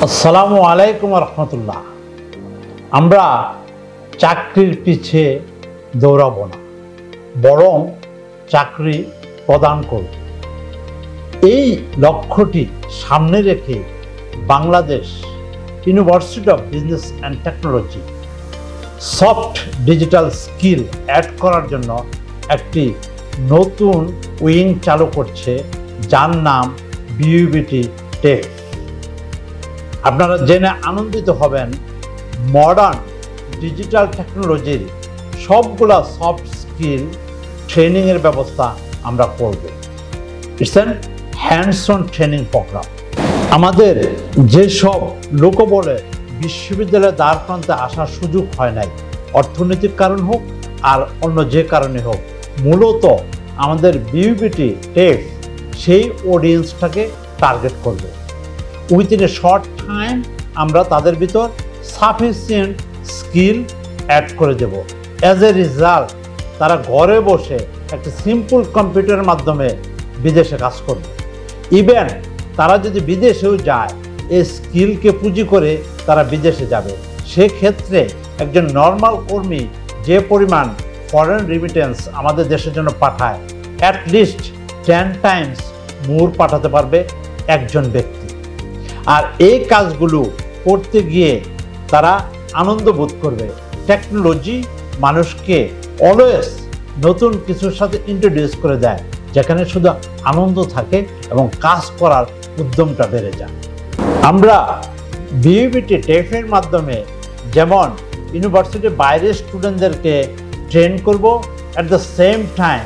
আসসালামু আলাইকুম রহমতুল্লাহ। আমরা চাকরির পিছে দৌড়াবো না, বরং চাকরি প্রদান করব। এই লক্ষ্যটি সামনে রেখে Bangladesh university of business and technology soft digital skill add করার জন্য একটি নতুন উইং চালু করছে, যার নাম বিইউবিটি টেক। আপনারা জেনে আনন্দিত হবেন, মডার্ন ডিজিটাল টেকনোলজির সবগুলা সফট স্কিল ট্রেনিংয়ের ব্যবস্থা আমরা করব। It's an hands on training program. আমাদের যেসব লোক বলে বিশ্ববিদ্যালয়ে দ্বার প্রান্তে আসার সুযোগ হয় নাই, অর্থনৈতিক কারণ হোক আর অন্য যে কারণে হোক, মূলত আমাদের বিইউবিটি টেক সেই অডিয়েন্সটাকে টার্গেট করবে। উইথিন এ শর্ট টাইম আমরা তাদের ভিতর সাফিসিয়েন্ট স্কিল অ্যাড করে দেব। অ্যাজ এ রেজাল্ট তারা ঘরে বসে একটা সিম্পল কম্পিউটারের মাধ্যমে বিদেশে কাজ করবে। ইভেন তারা যদি বিদেশেও যায়, এই স্কিলকে পুঁজি করে তারা বিদেশে যাবে। সেক্ষেত্রে একজন নর্মাল কর্মী যে পরিমাণ ফরেন রিমিটেন্স আমাদের দেশের জন্য পাঠায়, অ্যাটলিস্ট 10 টাইমস মোর পাঠাতে পারবে একজন ব্যক্তি। আর এই কাজগুলো করতে গিয়ে তারা আনন্দ বোধ করবে। টেকনোলজি মানুষকে অলওয়েজ নতুন কিছুর সাথে ইন্ট্রোডিউস করে দেয়, যেখানে শুধু আনন্দ থাকে এবং কাজ করার উদ্যমটা বেড়ে যায়। আমরা বিইউবিটি টেকের মাধ্যমে যেমন ইউনিভার্সিটির বাইরের স্টুডেন্টদেরকে ট্রেন করব, at the same time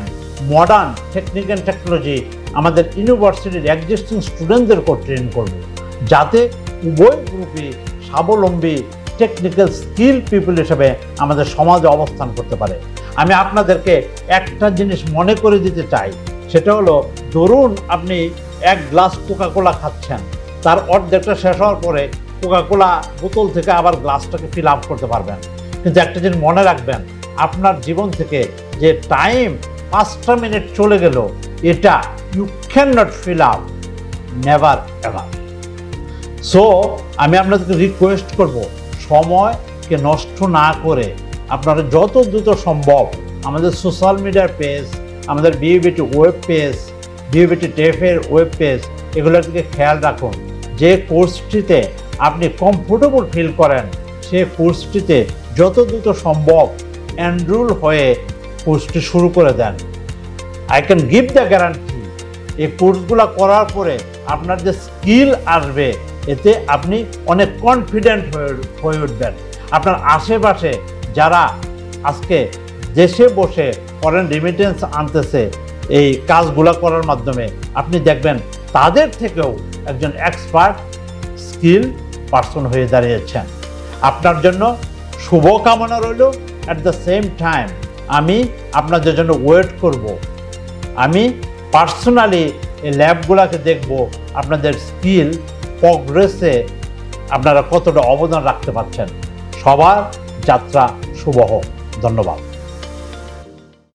modern technique and technology আমাদের ইউনিভার্সিটির এক্সিস্টিং স্টুডেন্টদেরকেও ট্রেন করব, যাতে উভয় গ্রুপে স্বাবলম্বী টেকনিক্যাল স্কিল পিপল হিসেবে আমাদের সমাজে অবস্থান করতে পারে। আমি আপনাদেরকে একটা জিনিস মনে করে দিতে চাই, সেটা হলো, ধরুন আপনি এক গ্লাস কোকাকোলা খাচ্ছেন, তার অর্ধেকটা শেষ হওয়ার পরে কোকাকোলা বোতল থেকে আবার গ্লাসটাকে ফিল আপ করতে পারবেন। কিন্তু একটা জিনিস মনে রাখবেন, আপনার জীবন থেকে যে টাইম 5টা মিনিট চলে গেল, এটা you can not fill up, never ever. So আমি আপনাদেরকে রিকোয়েস্ট করব, সময়কে নষ্ট না করে আপনারা যত দ্রুত সম্ভব আমাদের সোশ্যাল মিডিয়ার পেজ, আমাদের বিইউবিটি ওয়েব পেজ, বিইউবিটি টেকের ওয়েব পেজ, এগুলোর দিকে খেয়াল রাখুন। যে কোর্সটিতে আপনি কমফোর্টেবল ফিল করেন, সেই কোর্সটিতে যত দ্রুত সম্ভব এনরোল হয়ে কোর্সটি শুরু করে দেন। I can give the guarantee, এই কোর্সগুলো করার পরে আপনার যে স্কিল আসবে, এতে আপনি অনেক কনফিডেন্ট হয়ে উঠবেন। আপনার আশেপাশে যারা আজকে দেশে বসে ফরেন রিমিটেন্স আনতেছে এই কাজগুলো করার মাধ্যমে, আপনি দেখবেন তাদের থেকেও একজন এক্সপার্ট স্কিল পার্সন হয়ে দাঁড়িয়েছেন। আপনার জন্য শুভকামনা রইল। অ্যাট দ্য সেম টাইম আমি আপনাদের জন্য ওয়েট করব। আমি পার্সোনালি এই ল্যাবগুলোকে দেখব, আপনাদের স্কিল প্রগ্রেসে আপনারা কতটা অবদান রাখতে পারছেন। সবার যাত্রা শুভ হোক। ধন্যবাদ।